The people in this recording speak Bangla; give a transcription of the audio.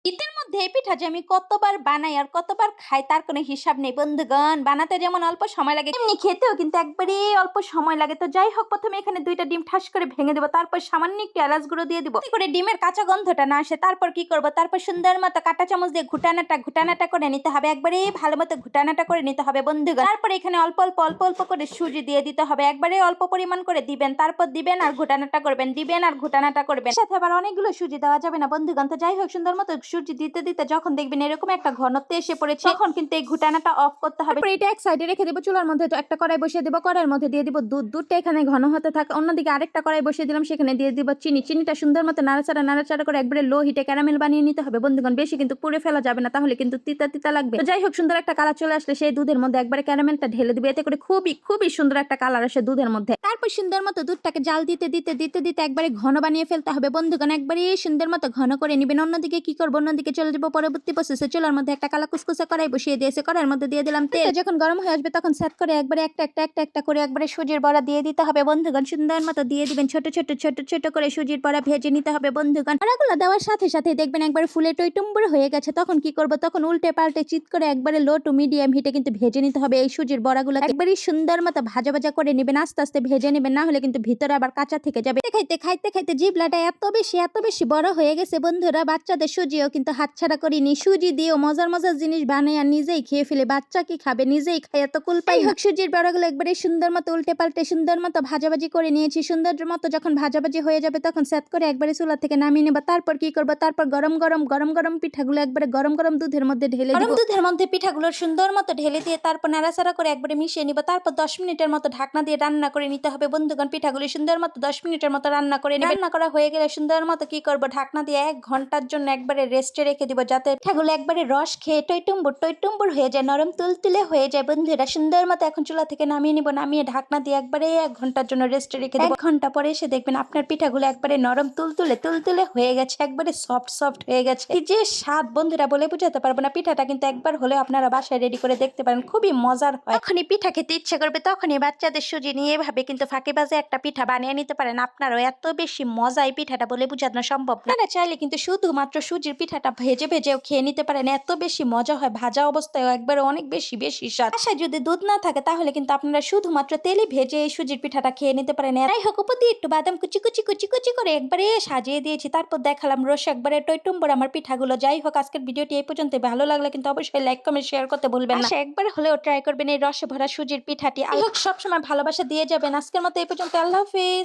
শীতের মধ্যে এই পিঠা যে আমি কতবার বানাই আর কতবার খাই তার কোনো হিসাব নেই বন্ধুগণ। বানাতে যেমন অল্প সময় লাগে এমনি খেতেও কিন্তু একবারে অল্প সময় লাগে। তো যাই হোক, প্রথমে এখানে ২টা ডিম ঠাস করে ভেঙে দেব, তারপর সামান্য একটু এলাচ গুঁড়ো দিয়ে দিব, করে ডিমের কাঁচা গন্ধটা না আসে। তারপর কি করব, তারপর সুন্দর মতো কাঁটা চামচ দিয়ে ঘুটানাটা করে নিতে হবে, একবারে ভালো মতো ঘুটানাটা করে নিতে হবে বন্ধুগণ। তারপর এখানে অল্প অল্প করে সুজি দিয়ে দিতে হবে, একবারে অল্প পরিমাণ করে দিবেন, তারপর দিবেন আর ঘুটানাটা করবেন, দিবেন আর ঘুটানাটা করবেন। সাথে আবার অনেকগুলো সুজি দেওয়া যাবে না বন্ধুগণ। তো যাই হোক, সুন্দর মতো সুজি দিতে দিতে যখন দেখবেন এরকম একটা ঘনত্ব এসে পড়েছে, তখন কিন্তু এই ঘুটানাটা অফ করতে হবে। এটা এক সাইডে রেখে দেবো, চুলার মধ্যে তো একটা কড়াই বসিয়ে দেবো, কড়াইয়ের মধ্যে দিয়ে দিব দুধ, দুধটা এখানে ঘন হতে থাকে। অন্যদিকে আরেকটা কড়াই বসিয়ে দিলাম, সেখানে দিয়ে দিব চিনি, চিনিটা সুন্দর মতো নাড়াচাড়া করে একবারে লো হিটে ক্যারামেল বানিয়ে নিতে হবে বন্ধুগণ। বেশি কিন্তু পুড়ে ফেলা যাবে না, তাহলে কিন্তু তিতা তিতা লাগবে। তো যাই হোক, সুন্দর একটা কালার চলে আসলে সেই দুধের মধ্যে একবারে ক্যারামেলটা ঢেলে দিবে, এতে করে খুবই সুন্দর একটা কালার আসে দুধের মধ্যে। তারপর সুন্দর মতো দুধটাকে জাল দিতে একবারে ঘন বানিয়ে ফেলতে হবে বন্ধুগণ, একবারে সুন্দর মতো ঘন করে নিবেন। অন্যদিকে কি করবো, অন্যদিকে চলে যাবো পরবর্তী প্রসেসে। চুলার মধ্যে একটা কালা কুসকুসে কড়াই বসিয়ে দিয়েছে, কড়াইয়ের মধ্যে দিয়ে দিলাম তেল। যখন গরম হয়ে আসবে তখন সেট করে একবারে একটা করে একবারে সুজির বড়া দিয়ে দিতে হবে বন্ধুগণ। সুন্দর মতো দিয়ে দিবেন, ছোট করে সুজির বড়া ভেজে নিতে হবে বন্ধুগণ। বড়াগুলো দেওয়ার সাথে সাথে দেখবেন একবার ফুলে টইটুম্বুর হয়ে গেছে, তখন কি করব, তখন উল্টে পাল্টে চিত করে একবারে লো টু মিডিয়াম হিটে কিন্তু ভেজে নিতে হবে এই সুজির বড়াগুলো। একবারই সুন্দর মতো ভাজা করে নেবেন, আস্তে আস্তে ভেজে নেবেন, না হলে কিন্তু ভিতরে আবার কাঁচা থেকে যাবে। খাইতে জিভলাটা এত বেশি বড় হয়ে গেছে বন্ধুরা, বাচ্চাদের সুজিও কিন্তু হাতছাড়া করিনি। সুজি দিয়েও মজার জিনিস বানাই আর নিজেই খেয়ে ফেলে, বাচ্চা কি খাবে, নিজেই খাই, এত কুলপাই হোক। সুজির বড়াগুলো একবারে সুন্দর মতো উল্টে পাল্টে সুন্দর মতো ভাজাভাজি করে নিয়েছি। সুন্দর মতো যখন ভাজাভাজি হয়ে যাবে তখন সেট করে একবারে চুলা থেকে নামিয়ে নেব। তারপর কি করব, তারপর গরম পিঠাগুলো একবারে গরম দুধের মধ্যে ঢেলে দিব। গরম দুধের মধ্যে পিঠাগুলো সুন্দর মতো ঢেলে দিয়ে তারপর নাড়াচাড়া করে একবারে মিশিয়ে নিব। তারপর 10 মিনিটের মতো ঢাকনা দিয়ে রান্না করে নিতে হবে বন্ধুগণ। পিঠাগুলি সুন্দর মতো 10 মিনিটের মতো রান্না করে নেবেন। রান্না করা হয়ে গেলে সুন্দর মতো কি করব, ঢাকনা দিয়ে 1 ঘন্টার জন্য একবারে রেস্টে রেখে দিব, যাতে পিঠাগুলো একবারে রস খেয়ে টইটুম্বুর হয়ে যায়, নরম তুলতুলে হয়ে যায় বন্ধুরা। সুন্দর মতো এখন চুলা থেকে নামিয়ে নিব, নামিয়ে ঢাকনা দিয়ে একবারে 1 ঘন্টার জন্য রেস্টে রেখে দেব। 1 ঘন্টা পরে এসে দেখবেন আপনার পিঠাগুলো একবারে নরম তুলতুলে হয়ে গেছে, একবারে সফট হয়ে গেছে। এই যে স্বাদ বন্ধুরা বলে বোঝাতে পারবো না। পিঠাটা কিন্তু একবার হলেও আপনারা বাসায় রেডি করে দেখতে পারেন, খুবই মজার হয়। যখনই পিঠা খেতে ইচ্ছে করবে তখনই বাচ্চাদের সুজি নিয়ে এভাবে কিন্তু ফাঁকিবাজে একটা পিঠা বানিয়ে নিতে পারেন আপনারও। এত বেশি মজা এই পিঠাটা বলে বোঝানো সম্ভব না। আপনারা চাইলে কিন্তু শুধুমাত্র সুজির পিঠাটা ভেজেও খেয়ে নিতে পারেন, এত বেশি মজা হয়। ভাজা অবস্থায় একবারে অনেক বেশি স্বাদ। বাসায় যদি দুধ না থাকে তাহলে কিন্তু আপনারা শুধুমাত্র তেলে ভেজে এই সুজির পিঠাটা খেয়ে নিতে পারেন। যাই হোক, উপর দিয়ে একটু বাদাম কুচি করে একবারে সাজিয়ে দিয়েছি, তারপর দেখালাম রস একবারে টইটুম্বর আমার পিঠাগুলো। যাই হোক, আজকের ভিডিওটি এই পর্যন্ত। ভালো লাগলে কিন্তু অবশ্যই লাইক কমেন্ট শেয়ার করতে ভুলবেন না। একবার হলেও ট্রাই করবেন এই রসে ভরা সুজির পিঠাটি। সবসময় ভালোবাসা দিয়ে যাবেন। আজকের মতো এই পর্যন্ত, আল্লাহ হাফেজ।